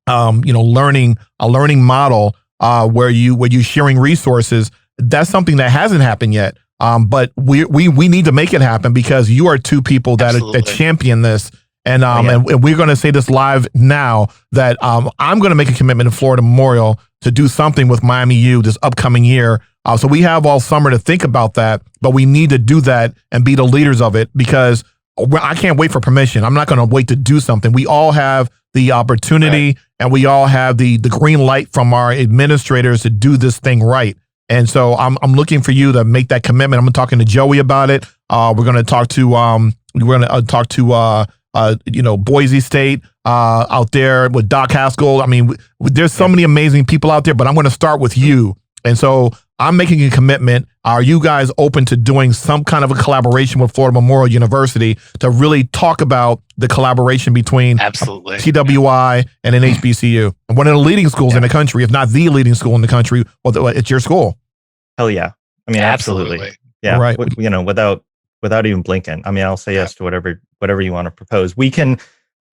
learning model where you're sharing resources. That's something that hasn't happened yet. But we need to make it happen, because you are two people that champion this. And and we're going to say this live now, that I'm going to make a commitment to Florida Memorial to do something with Miami U this upcoming year. So we have all summer to think about that, but we need to do that and be the leaders of it, because I can't wait for permission. I'm not going to wait to do something. We all have the opportunity, and we all have the green light from our administrators to do this thing right. And so I'm looking for you to make that commitment. I'm talking to Joey about it. We're going to talk to Boise State out there with Doc Haskell. I mean, there's so many amazing people out there, but I'm going to start with you. And so I'm making a commitment. Are you guys open to doing some kind of a collaboration with Florida Memorial University to really talk about the collaboration between TWI and an HBCU, and one of the leading schools in the country, if not the leading school in the country? Well, it's your school. Hell yeah. I mean, absolutely. Yeah. Right. Without even blinking. I mean, I'll say yes to whatever you want to propose. We can,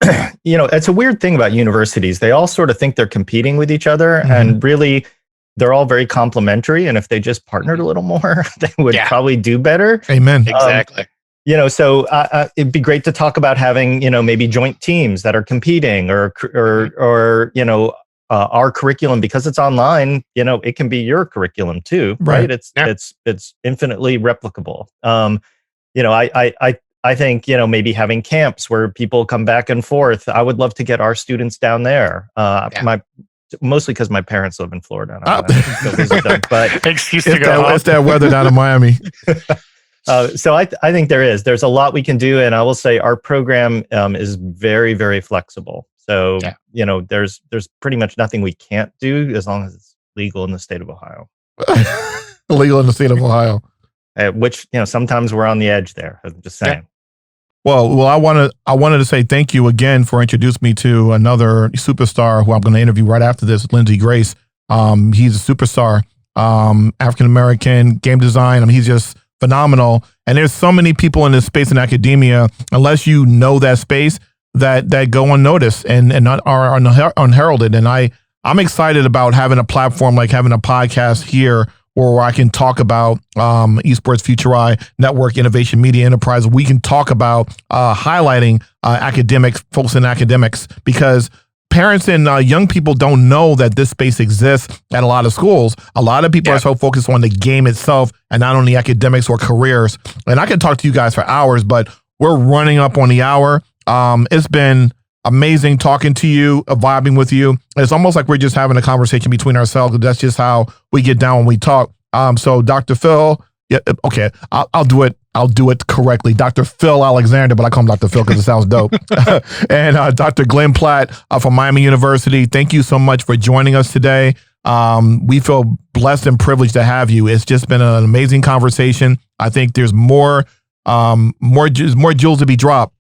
it's a weird thing about universities. They all sort of think they're competing with each other, and really, they're all very complementary. And if they just partnered a little more, they would probably do better. Amen. Exactly. So it'd be great to talk about having, maybe joint teams that are competing, or our curriculum, because it's online, it can be your curriculum too, right? It's infinitely replicable. I think, maybe having camps where people come back and forth. I would love to get our students down there. Mostly because my parents live in Florida. And I want to go visit them, but excuse to go. It's that weather down in Miami. So I think there's a lot we can do, and I will say our program is very, very flexible. So, there's pretty much nothing we can't do as long as it's legal in the state of Ohio. Legal in the state of Ohio. Which, sometimes we're on the edge there. I'm just saying. Yeah. Well, I wanted to say thank you again for introducing me to another superstar who I'm going to interview right after this, Lindsay Grace. He's a superstar, African-American, game design. I mean, he's just phenomenal. And there's so many people in this space in academia, unless you know that space, that go unnoticed and not are unheralded. And I'm excited about having a platform like having a podcast here where I can talk about Esports Future Network, Innovation Media Enterprise. We can talk about highlighting academics, folks in academics, because parents and young people don't know that this space exists at a lot of schools. A lot of people are so focused on the game itself and not on the academics or careers. And I can talk to you guys for hours, but we're running up on the hour. It's been amazing talking to you, vibing with you. It's almost like we're just having a conversation between ourselves. That's just how we get down when we talk. So Dr. Phil, okay, I'll do it. I'll do it correctly. Dr. Phil Alexander, but I call him Dr. Phil because it sounds dope. And Dr. Glenn Platt from Miami University, thank you so much for joining us today. We feel blessed and privileged to have you. It's just been an amazing conversation. I think there's more jewels to be dropped.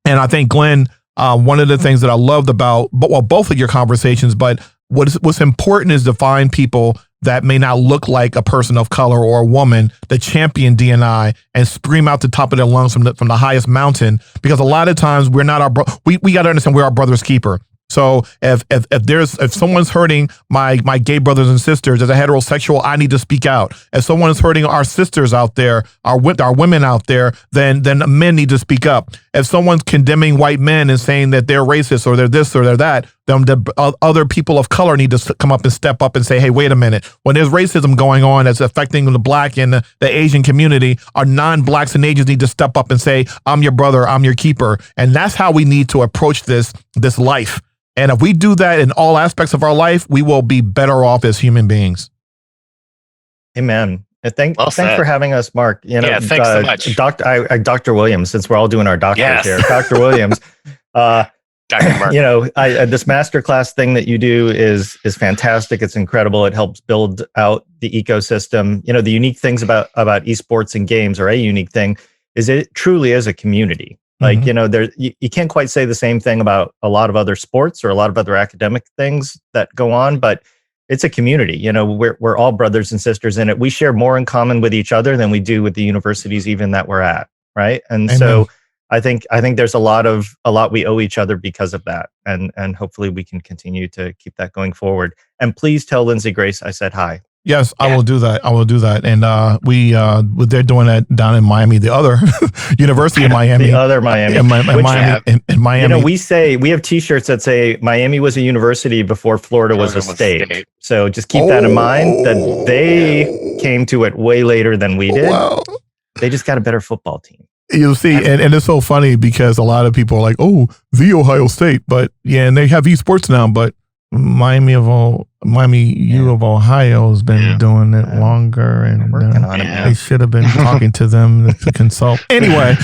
And I think, Glenn, one of the things that I loved about both of your conversations, but what's important is to find people that may not look like a person of color or a woman that champion D&I and scream out the top of their lungs from the highest mountain. Because a lot of times we're not we got to understand we're our brother's keeper. So if someone's hurting my gay brothers and sisters as a heterosexual, I need to speak out. If someone is hurting our sisters out there, our women out there, then men need to speak up. If someone's condemning white men and saying that they're racist or they're this or they're that, then the other people of color need to come up and step up and say, hey, wait a minute. When there's racism going on that's affecting the Black and the Asian community, our non-Blacks and Asians need to step up and say, I'm your brother, I'm your keeper. And that's how we need to approach this life. And if we do that in all aspects of our life, we will be better off as human beings. Amen. Thanks for having us, Marc. Thanks so much. Dr. Williams, since we're all doing our doctors here, Dr. Williams. Dr. Marc. This masterclass thing that you do is fantastic. It's incredible. It helps build out the ecosystem. The unique things about esports and games, or a unique thing, is it truly is a community. Like, you can't quite say the same thing about a lot of other sports or a lot of other academic things that go on, but it's a community. We're all brothers and sisters in it. We share more in common with each other than we do with the universities even that we're at, right? And Amen. So I think there's a lot we owe each other because of that, and hopefully we can continue to keep that going forward. And please tell Lindsay Grace I said hi. Yes, I will do that. And they're doing that down in Miami, the other University of Miami. The other Miami. In Miami. We have T-shirts that say Miami was a university before Florida was a state. So just keep that in mind, that they came to it way later than we did. Wow. They just got a better football team. You'll see, and it's so funny because a lot of people are like, oh, the Ohio State. But and they have esports now, but Miami U of Ohio has been doing it longer, and working on it. They should have been talking to them to consult. Anyway,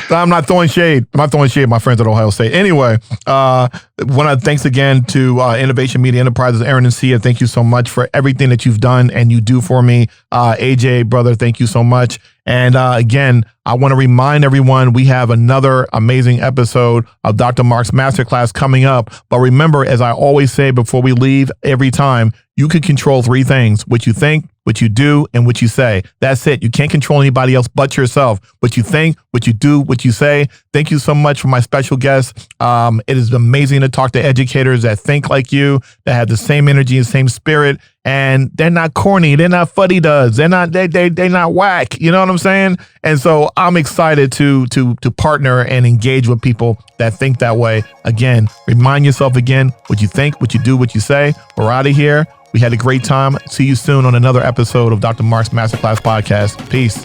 I'm not throwing shade. My friends at Ohio State. Anyway, thanks again to Innovation Media Enterprises, Aaron and Sia. Thank you so much for everything that you've done and you do for me. AJ, brother, thank you so much. And again, I want to remind everyone we have another amazing episode of Dr. Marc's Masterclass coming up. But remember, as I always say before we leave every time, you can control three things: what you think, what you do, and what you say. That's it. You can't control anybody else but yourself. What you think, what you do, what you say. Thank you so much for my special guest. It is amazing to talk to educators that think like you, that have the same energy and same spirit, and they're not corny. They're not fuddy-dudds. They're not whack. You know what I'm saying? And so I'm excited to partner and engage with people that think that way. Again, remind yourself again, what you think, what you do, what you say. We're out of here. We had a great time. See you soon on another episode of Dr. Marc's Masterclass Podcast. Peace.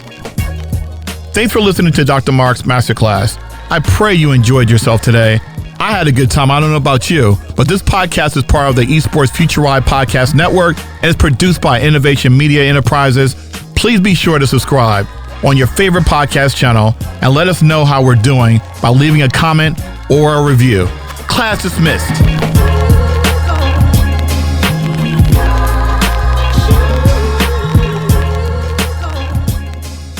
Thanks for listening to Dr. Marc's Masterclass. I pray you enjoyed yourself today. I had a good time. I don't know about you, but this podcast is part of the Esports Future Podcast Network and is produced by Innovation Media Enterprises. Please be sure to subscribe on your favorite podcast channel and let us know how we're doing by leaving a comment or a review. Class dismissed.